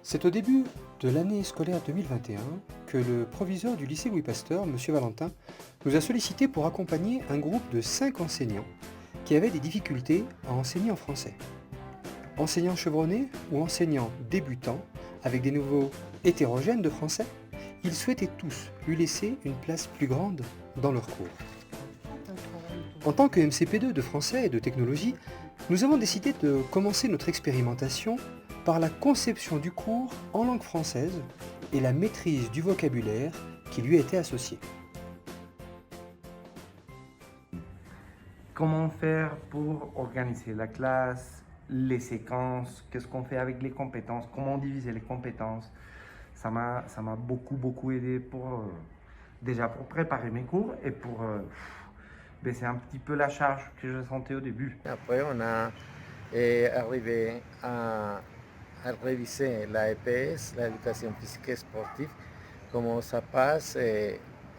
C'est au début de l'année scolaire 2021 que le proviseur du lycée Louis Pasteur, M. Valentin, nous a sollicité pour accompagner un groupe de 5 enseignants qui avaient des difficultés à enseigner en français. Enseignants chevronnés ou enseignants débutants avec des niveaux hétérogènes de français, ils souhaitaient tous lui laisser une place plus grande dans leur cours. En tant que MCP2 de français et de technologie, nous avons décidé de commencer notre expérimentation par la conception du cours en langue française et la maîtrise du vocabulaire qui lui était associé. Comment faire pour organiser la classe, les séquences, qu'est-ce qu'on fait avec les compétences, comment diviser les compétences. Ça m'a beaucoup aidé pour, déjà pour préparer mes cours et pour baisser un petit peu la charge que je sentais au début. Après, on a arrivé à réviser la EPS, l'éducation physique et sportive, comment ça passe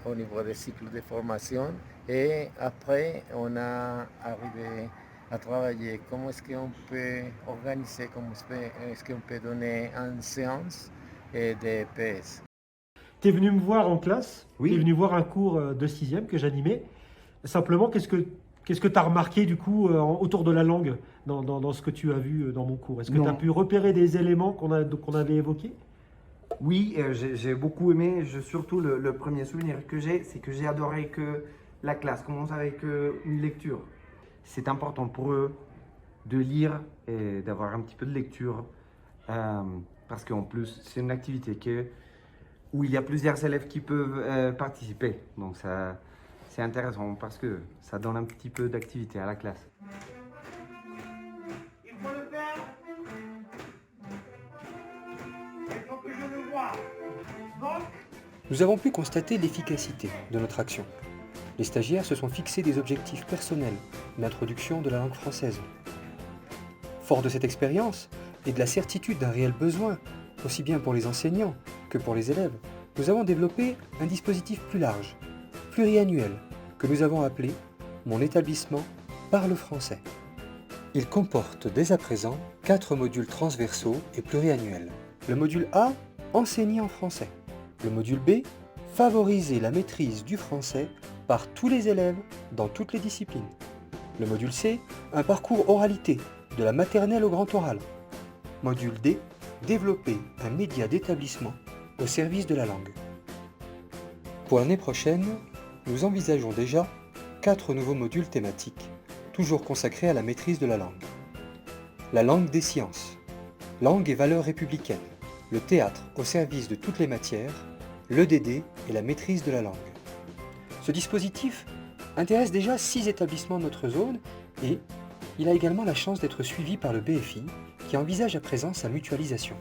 au niveau des cycles de formation. Et après, on a arrivé à travailler comment est-ce qu'on peut organiser, comment est-ce qu'on peut donner une séance d'EPS. Tu es venu me voir en classe, Oui. tu es venu voir un cours de 6e que j'animais. Simplement, qu'est-ce que tu as remarqué du coup autour de la langue dans ce que tu as vu dans mon cours? Est-ce que tu as pu repérer des éléments qu'on avait évoqués? Oui, j'ai beaucoup aimé. Surtout le premier souvenir que j'ai, c'est que j'ai adoré que la classe commence avec une lecture. C'est important pour eux de lire et d'avoir un petit peu de lecture parce qu'en plus, c'est une activité où il y a plusieurs élèves qui peuvent participer. Donc c'est intéressant parce que ça donne un petit peu d'activité à la classe. Il faut le faire. Il faut que je le voie. Donc, Nous avons pu constater l'efficacité de notre action. Les stagiaires se sont fixés des objectifs personnels d'introduction de la langue française. Fort de cette expérience et de la certitude d'un réel besoin, aussi bien pour les enseignants que pour les élèves, nous avons développé un dispositif plus large, pluriannuel, que nous avons appelé « Mon établissement parle français ». Il comporte dès à présent 4 modules transversaux et pluriannuels. Le module A, enseigner en français. Le module B, favoriser la maîtrise du français par tous les élèves dans toutes les disciplines. Le module C, un parcours oralité, de la maternelle au grand oral. Module D, développer un média d'établissement au service de la langue. Pour l'année prochaine, nous envisageons déjà 4 nouveaux modules thématiques, toujours consacrés à la maîtrise de la langue. La langue des sciences, langue et valeurs républicaines, le théâtre au service de toutes les matières, l'EDD et la maîtrise de la langue. Ce dispositif intéresse déjà 6 établissements de notre zone et il a également la chance d'être suivi par le BFI qui envisage à présent sa mutualisation.